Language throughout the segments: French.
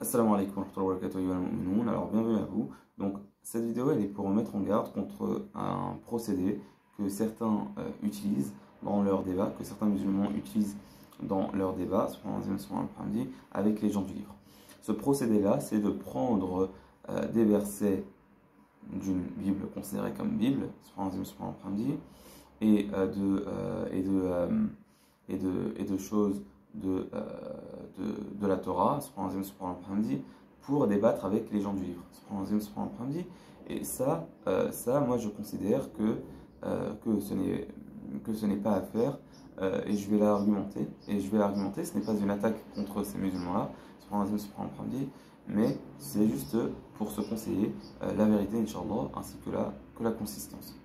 Assalamu alaikum wa rahmatullahi wa barakatuh, ayyuhal mu'minun. Alors bienvenue à vous. Donc cette vidéo elle est pour mettre en garde contre un procédé que certains utilisent dans leur débat, que certains musulmans utilisent dans leur débat avec les gens du livre. Ce procédé là, c'est de prendre des versets d'une Bible considérée comme Bible et de choses de la Torah pour débattre avec les gens du livre. Et ça, moi je considère que ce n'est pas à faire, et je vais l'argumenter. Ce n'est pas une attaque contre ces musulmans-là, mais c'est juste pour se conseiller la vérité, Inch'Allah, ainsi que la consistance.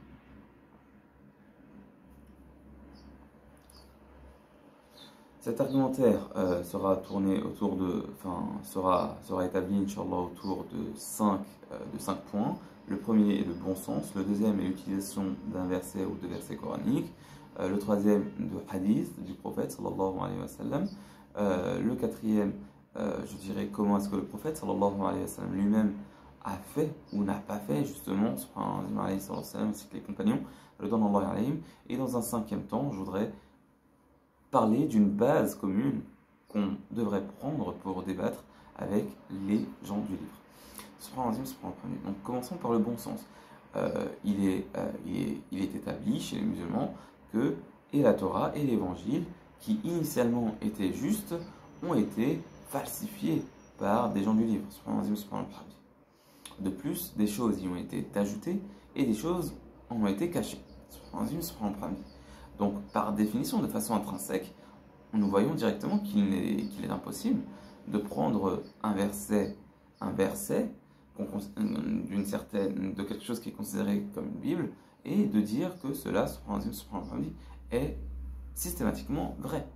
Cet argumentaire sera tourné autour sera établi, Inch'Allah, autour de 5 points. Le premier est le bon sens, le deuxième est l'utilisation d'un verset ou de versets coraniques, le troisième de hadith du prophète sallallahu alayhi wa sallam, le quatrième, je dirais comment est-ce que le prophète sallallahu alayhi wa sallam lui-même a fait ou n'a pas fait, justement, ainsi que les compagnons, et dans un cinquième temps, je voudrais parler d'une base commune qu'on devrait prendre pour débattre avec les gens du livre. Donc commençons par le bon sens. Il est établi chez les musulmans que et la Torah et l'Évangile, qui initialement étaient justes, ont été falsifiés par des gens du livre. De plus, des choses y ont été ajoutées et des choses en ont été cachées. Donc, par définition, de façon intrinsèque, nous voyons directement qu'il est impossible de prendre un verset de quelque chose qui est considéré comme une Bible et de dire que cela, est systématiquement vrai.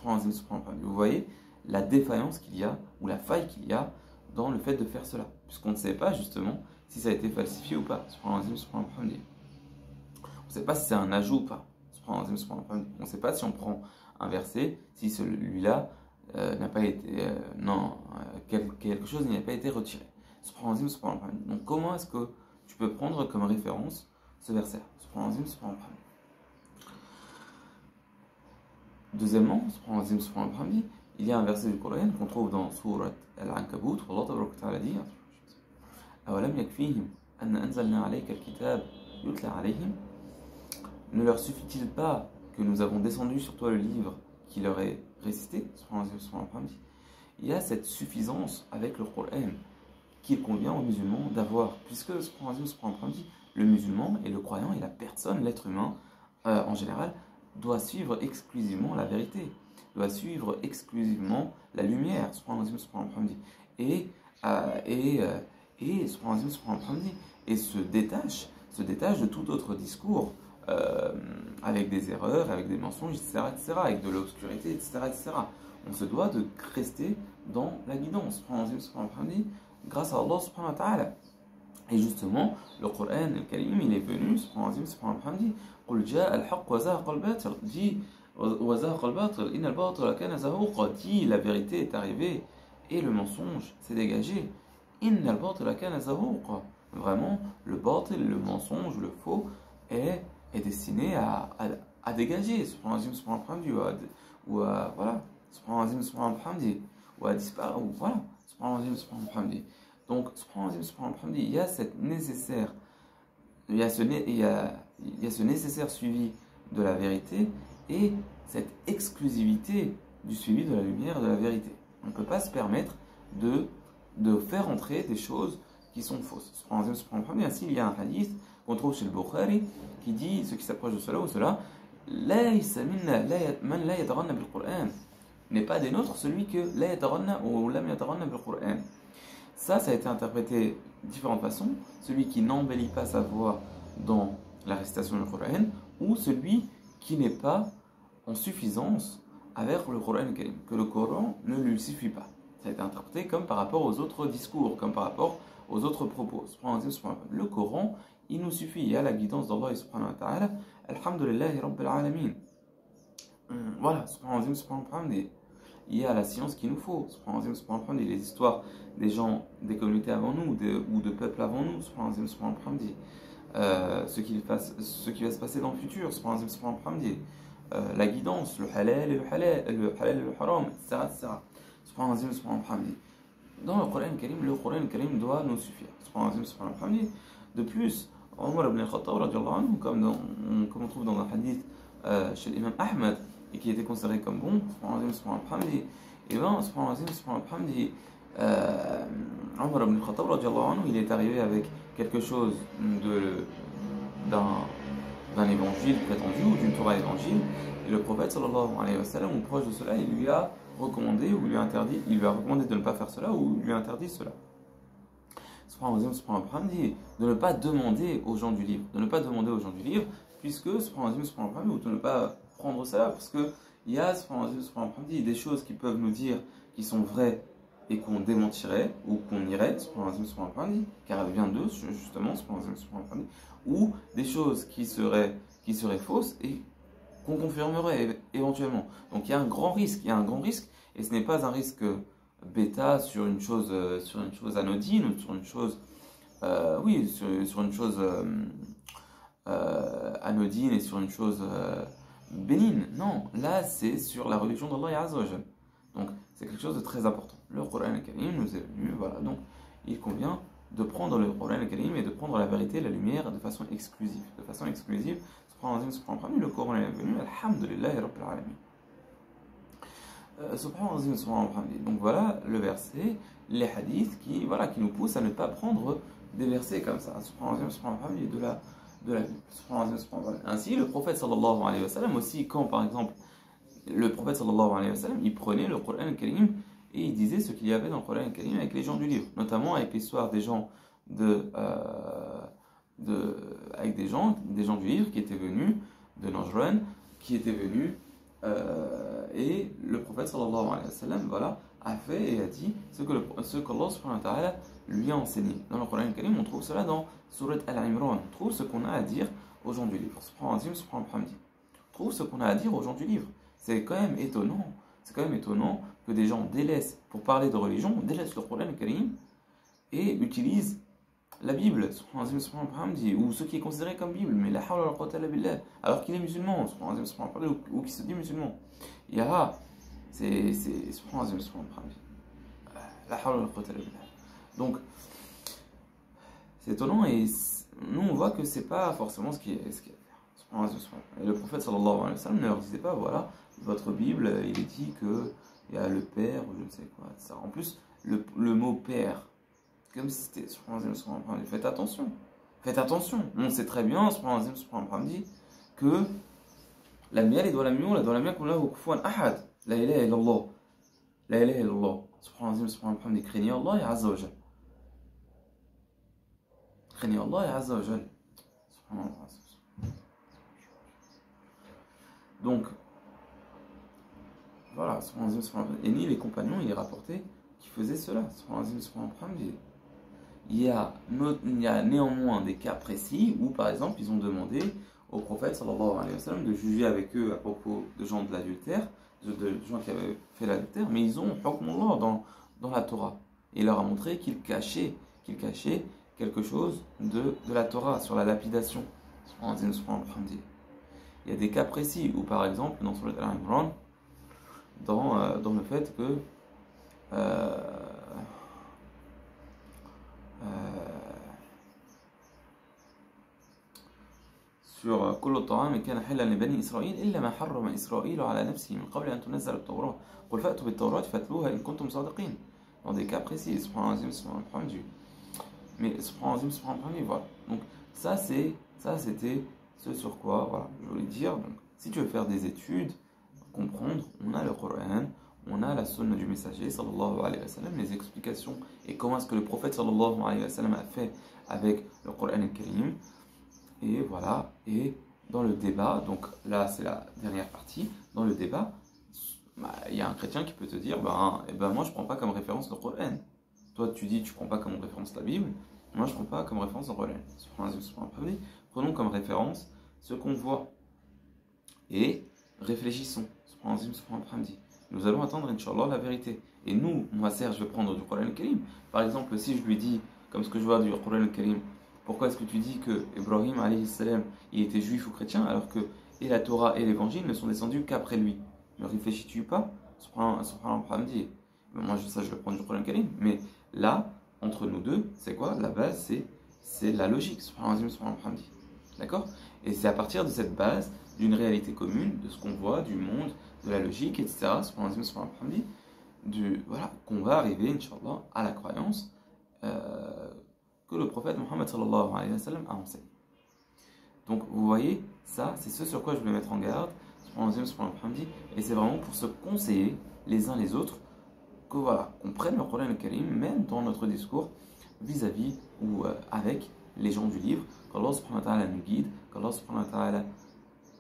Vous voyez la défaillance qu'il y a, ou la faille qu'il y a dans le fait de faire cela, puisqu'on ne sait pas justement si ça a été falsifié ou pas. On ne sait pas si c'est un ajout ou pas. On ne sait pas si on prend un verset, si celui-là n'a pas été, quelque chose n'a pas été retiré. Donc comment est-ce que tu peux prendre comme référence ce verset? Deuxièmement, il y a un verset du Coran qu'on trouve dans Surat Al-Ankabut, où Allah Ta'ala dit أَوَلَمْ يَكْفِيهِمْ أَنَّ أَنزَلْنَا عَلَيْكَ الْكِتَابَ يُتْلَى عَلَيْهِمْ. Ne leur suffit-il pas que nous avons descendu sur toi le livre qui leur est récité? Il y a cette suffisance avec le Coran qu'il convient aux musulmans d'avoir, puisque le musulman et le croyant et la personne, l'être humain en général, doit suivre exclusivement la vérité, doit suivre exclusivement la lumière, et se détache de tout autre discours avec des erreurs, avec des mensonges, etc., avec de l'obscurité, etc. On se doit de rester dans la guidance, grâce à Allah subhanahu wa ta'ala. Et justement, le Coran, le Karim, il est venu, قُلْ جَاءَ الْحَقُّ وَزَهَقَ الْبَاطِلُ, dit وَزَهَقَ الْبَاطِلُ إِنَّ الْبَاطِلَ كَانَ زَهُوقًا, dit la vérité est arrivée et le mensonge s'est dégagé. إِنَّ الْبَاطِلَ كَانَ زَهُوقًا. Vraiment, le batil, le mensonge, le faux est destiné à dégager, ou à disparaître, ou voilà. Donc, il y a ce nécessaire suivi de la vérité et cette exclusivité du suivi de la lumière de la vérité. On ne peut pas se permettre de faire entrer des choses qui sont fausses. Ainsi, il y a un hadith qu'on trouve chez le Bukhari qui dit, ce qui s'approche de cela ou cela, n'est pas des nôtres celui que la yataranna ou lam yataranna bil Qur'an. Ça a été interprété de différentes façons. Celui qui n'embellit pas sa voix dans la récitation du Coran, ou celui qui n'est pas en suffisance avec le Coran, que le Coran ne lui suffit pas. Ça a été interprété comme par rapport aux autres discours, comme par rapport aux autres propos. Le Coran, il nous suffit. Il y a la guidance d'Allah subhanahu wa ta'ala. Alhamdulillahi rabbil alamin. Voilà, il y a la science qu'il nous faut. Il y a les histoires des gens, des communautés avant nous, ou de peuples avant nous. Ce qui va se passer dans le futur. La guidance, le halal et le haram, etc. Dans le Coran Karim doit nous suffire. De plus, Omar ibn al-Khattab, comme on trouve dans un hadith chez l'imam Ahmed, et qui était considéré comme bon, et bien, Omar ibn al-Khattab, il est arrivé avec quelque chose d'un évangile prétendu ou d'une Torah évangile, et le prophète sallallahu alayhi wa sallam, ou proche de cela, il lui a recommandé ou lui a interdit, il lui a recommandé de ne pas faire cela ou lui a interdit cela. De ne pas demander aux gens du livre, puisque ou de ne pas prendre cela, parce que il y a des choses qui peuvent nous dire qui sont vraies et qu'on démentirait ou qu'on irait, car elle vient d'eux justement, ou des choses qui seraient fausses et qu'on confirmerait éventuellement. Donc il y a un grand risque, et ce n'est pas un risque bêta sur une chose anodine ou sur une chose sur une chose anodine et sur une chose bénigne. Non, là c'est sur la religion d'Allah Azza wa Jal. Donc c'est quelque chose de très important. Le Coran Karim nous est venu, voilà, donc il convient de prendre le Coran Karim et de prendre la vérité, la lumière de façon exclusive. Le Coran est venu, alhamdulillahi rabbil alamin. Donc voilà le verset, les hadiths qui nous poussent à ne pas prendre des versets comme ça. De la Bible. Ainsi, le prophète sallallahu alayhi wa sallam aussi, quand par exemple le prophète sallallahu alayhi wa sallam, il prenait le Coran Karim et il disait ce qu'il y avait dans le Coran Karim avec les gens du livre, notamment avec l'histoire des gens avec des gens du livre qui étaient venus de Najran, qui étaient venus et le prophète sallallahu alayhi wa sallam a fait et a dit ce qu'Allah subhanahu wa ta'ala lui a enseigné. Dans le Coran Karim, on trouve cela dans Surat Al-Imran. On trouve ce qu'on a à dire aux gens du livre. On trouve ce qu'on a à dire aux gens du livre. C'est quand même étonnant. Que des gens délaissent, pour parler de religion, délaissent le Coran Karim et utilisent la Bible, ou ce qui est considéré comme Bible, mais la hawla wa la quwwata illa billah, alors qu'il est musulman, ou qu'il se dit musulman. Il y a, c'est la hawla wa la quwwata illa billah. Donc, c'est étonnant et nous on voit que c'est pas forcément ce qui est à faire. Et le prophète sallallahu alayhi wa sallam ne leur disait pas, voilà, votre Bible, il est dit que il y a le Père, ou je ne sais quoi, etc. En plus, le mot Père, comme si c'était faites attention. On sait très bien, dit que la miel doit la miel qu'on l'a au kufuan ahad. La ilaha illallah. La ilaha illallah. Subhanallah, craignez Allah et Azza wa Jal. Craignez Allah et Azza wa Jal. Subhanallah. Donc, voilà, et ni les compagnons, il est rapporté qui faisaient cela. Il y a néanmoins des cas précis où, par exemple, ils ont demandé au prophète sallallahu alayhi wa sallam de juger avec eux à propos de gens de l'adultère, de gens qui avaient fait l'adultère, mais ils ont hukmullah dans la Torah. Et il leur a montré qu'il cachait quelque chose de la Torah sur la lapidation. Il y a des cas précis où, par exemple, dans Surat Al-Imran, dans le fait que sur كل الطعام كان حلا لبني إسرائيل إلا ما حرم إسرائيل على نفسه من قبل أن تنزل التوراة قل فأتوا بالتوراة فاتلوها إن كنتم صادقين. Dans des cas précis, mais voilà. Donc ça c'était ce sur quoi voilà, je voulais dire. Donc, si tu veux faire des études, comprendre, on a le Coran, on a la sunna du messager sallallahu alayhi wa sallam, les explications et comment est-ce que le prophète sallallahu alayhi wa sallam a fait avec le Coran al-Karim. Et voilà, et dans le débat, donc là c'est la dernière partie, dans le débat, il y a un chrétien qui peut te dire, moi je prends pas comme référence le Coran. Toi tu dis tu prends pas comme référence la Bible, moi je prends pas comme référence le Coran. Prenons comme référence ce qu'on voit et réfléchissons. nous allons attendre, Inch'Allah, la vérité. Et nous, moi, certes, je vais prendre du Coran al-Karim. Par exemple, si je lui dis, comme ce que je vois du Coran al-Karim, pourquoi est-ce que tu dis que Ibrahim, alayhi salam, il était juif ou chrétien, alors que et la Torah et l'évangile ne sont descendus qu'après lui? Ne réfléchis-tu pas? Subhanallah, moi, ça, je le prends du Coran al-Karim. Mais là, entre nous deux, c'est quoi? La base, c'est la logique. Subhanallah, d'accord? Et c'est à partir de cette base, d'une réalité commune, de ce qu'on voit, du monde, de la logique, etc., voilà, qu'on va arriver, Inch'Allah, à la croyance que le prophète Mohammed sallallahu alayhi wa sallam a enseigné. Donc, vous voyez, ça, c'est ce sur quoi je voulais mettre en garde, et c'est vraiment pour se conseiller les uns les autres, que voilà, qu'on prenne le Coran al-Karim, même dans notre discours, vis-à-vis ou avec les gens du livre, qu'Allah subhanahu wa ta'ala nous guide, qu'Allah subhanahu wa ta'ala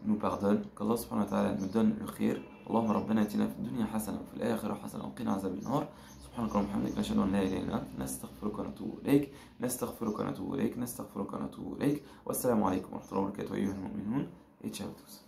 nous pardonne, qu'Allah subhanahu wa ta'ala nous donne le khir. Allahumma rabbana atina fid dunya hasana wa fil akhirati hasana wa qina azaban nar. Subhanaka wa bihamdika nashhadu an la ilaha illa anta nastaghfiruka wa natubu ilayk. Nastaghfiruka wa natubu ilayk. Nastaghfiruka wa natubu ilayk. Wassalamu alaykum wa rahmatullahi wa barakatuh ayyuhal mu'minun et ciao à tous.